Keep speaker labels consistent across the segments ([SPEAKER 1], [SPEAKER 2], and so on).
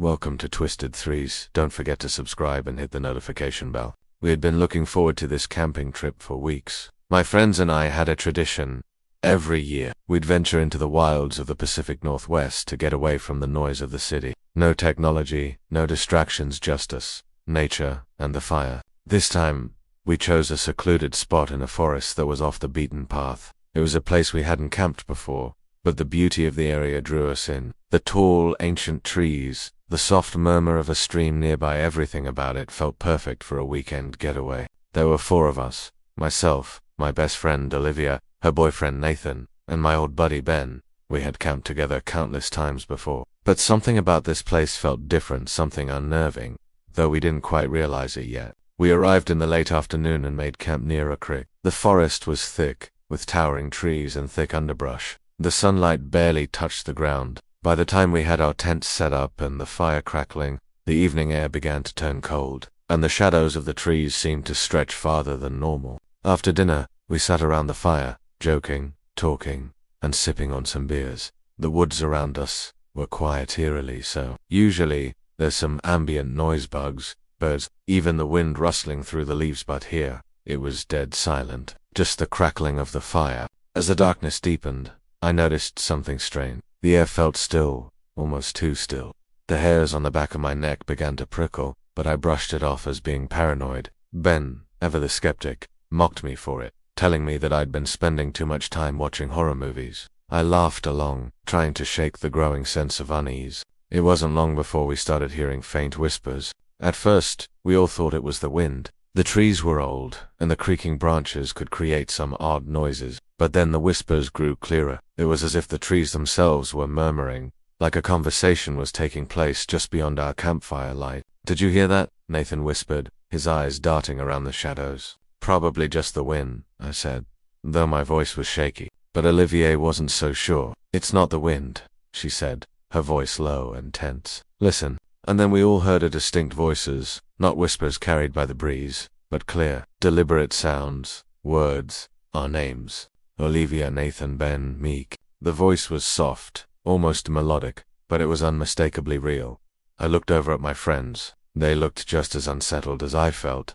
[SPEAKER 1] Welcome to Twisted Threes. Don't forget to subscribe and hit the notification bell. We had been looking forward to this camping trip for weeks. My friends and I had a tradition. Every year, we'd venture into the wilds of the Pacific Northwest to get away from the noise of the city. No technology, no distractions, just us, nature, and the fire. This time, we chose a secluded spot in a forest that was off the beaten path. It was a place we hadn't camped before, but the beauty of the area drew us in. The tall, ancient trees, the soft murmur of a stream nearby, everything about it felt perfect for a weekend getaway. There were 4 of us: myself, my best friend Olivia, her boyfriend Nathan, and my old buddy Ben. We had camped together countless times before. But something about this place felt different, something unnerving, though we didn't quite realize it yet. We arrived in the late afternoon and made camp near a creek. The forest was thick, with towering trees and thick underbrush. The sunlight barely touched the ground. By the time we had our tents set up and the fire crackling, the evening air began to turn cold, and the shadows of the trees seemed to stretch farther than normal. After dinner, we sat around the fire, joking, talking, and sipping on some beers. The woods around us were quiet, eerily so. Usually, there's some ambient noise, bugs, birds, even the wind rustling through the leaves, but here, it was dead silent. Just the crackling of the fire. As the darkness deepened, I noticed something strange. The air felt still, almost too still. The hairs on the back of my neck began to prickle, but I brushed it off as being paranoid. Ben, ever the skeptic, mocked me for it, telling me that I'd been spending too much time watching horror movies. I laughed along, trying to shake the growing sense of unease. It wasn't long before we started hearing faint whispers. At first, we all thought it was the wind. The trees were old, and the creaking branches could create some odd noises. But then the whispers grew clearer. It was as if the trees themselves were murmuring, like a conversation was taking place just beyond our campfire light. "Did you hear that?" Nathan whispered, his eyes darting around the shadows. "Probably just the wind," I said, though my voice was shaky. But Olivier wasn't so sure. "It's not the wind," she said, her voice low and tense. "Listen." And then we all heard distinct voices, not whispers carried by the breeze, but clear, deliberate sounds, words, our names. Olivia, Nathan, Ben, Meek. The voice was soft, almost melodic, but it was unmistakably real. I looked over at my friends. They looked just as unsettled as I felt.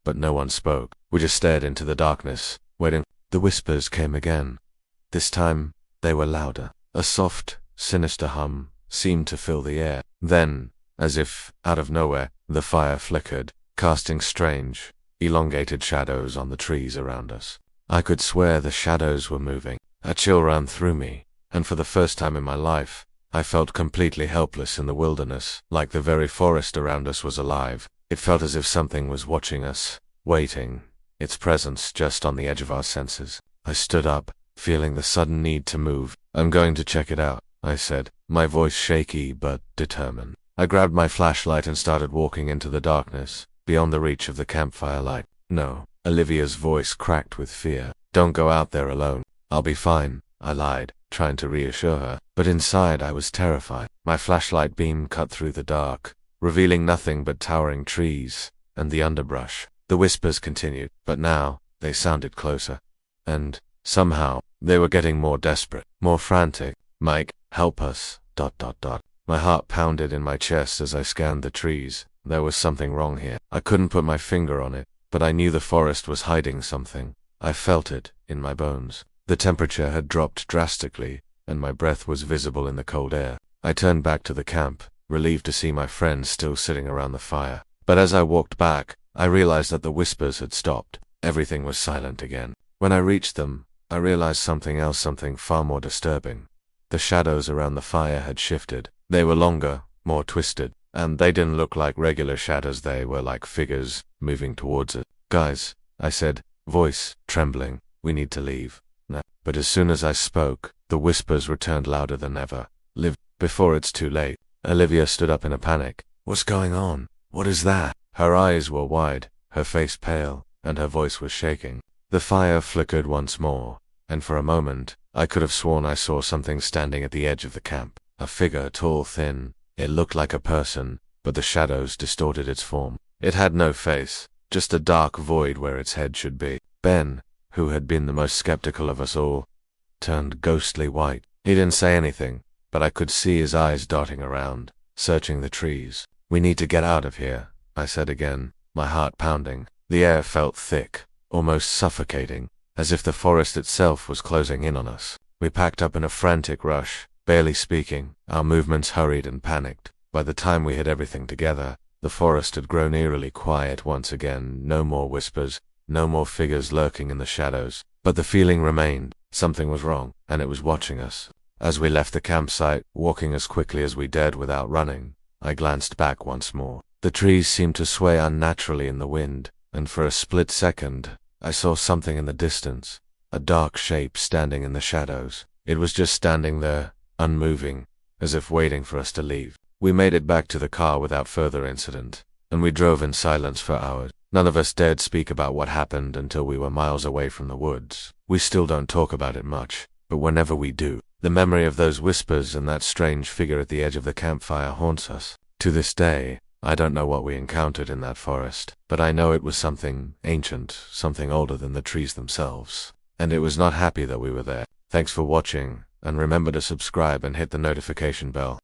[SPEAKER 1] But no one spoke. We just stared into the darkness, waiting. The whispers came again. This time, they were louder. A soft, sinister hum seemed to fill the air. Then, as if out of nowhere, the fire flickered, casting strange, elongated shadows on the trees around us. I could swear the shadows were moving. A chill ran through me, and for the first time in my life, I felt completely helpless in the wilderness, like the very forest around us was alive. It felt as if something was watching us, waiting, its presence just on the edge of our senses. I stood up, feeling the sudden need to move. "I'm going to check it out," I said, my voice shaky but determined. I grabbed my flashlight and started walking into the darkness, beyond the reach of the campfire light. "No." Olivia's voice cracked with fear. "Don't go out there alone." "I'll be fine," I lied, trying to reassure her. But inside I was terrified. My flashlight beam cut through the dark, revealing nothing but towering trees and the underbrush. The whispers continued, but now they sounded closer. And, somehow, they were getting more desperate, more frantic. "Mike, help us, ... My heart pounded in my chest as I scanned the trees. There was something wrong here. I couldn't put my finger on it, but I knew the forest was hiding something. I felt it in my bones. The temperature had dropped drastically, and my breath was visible in the cold air. I turned back to the camp, relieved to see my friends still sitting around the fire. But as I walked back, I realized that the whispers had stopped. Everything was silent again. When I reached them, I realized something else, something far more disturbing. The shadows around the fire had shifted. They were longer, more twisted, and they didn't look like regular shadows. They were like figures moving towards it. "Guys," I said, voice trembling, "we need to leave." "No." But as soon as I spoke, the whispers returned louder than ever. "Live, before it's too late." Olivia stood up in a panic. "What's going on? What is that?" Her eyes were wide, her face pale, and her voice was shaking. The fire flickered once more, and for a moment, I could have sworn I saw something standing at the edge of the camp. A figure, tall, thin. It looked like a person, but the shadows distorted its form. It had no face, just a dark void where its head should be. Ben, who had been the most skeptical of us all, turned ghostly white. He didn't say anything, but I could see his eyes darting around. searching the trees. "We need to get out of here," I said again, my heart pounding. The air felt thick, almost suffocating, as if the forest itself was closing in on us. We packed up in a frantic rush, barely speaking, our movements hurried and panicked. By the time we had everything together, the forest had grown eerily quiet once again. No more whispers, no more figures lurking in the shadows. But the feeling remained. Something was wrong, and it was watching us. As we left the campsite, walking as quickly as we dared without running, I glanced back once more. The trees seemed to sway unnaturally in the wind, and for a split second, I saw something in the distance, a dark shape standing in the shadows. It was just standing there, unmoving, as if waiting for us to leave. We made it back to the car without further incident, and we drove in silence for hours. None of us dared speak about what happened until we were miles away from the woods. We still don't talk about it much, but whenever we do, the memory of those whispers and that strange figure at the edge of the campfire haunts us. To this day, I don't know what we encountered in that forest, but I know it was something ancient, something older than the trees themselves. And it was not happy that we were there. Thanks for watching, and remember to subscribe and hit the notification bell.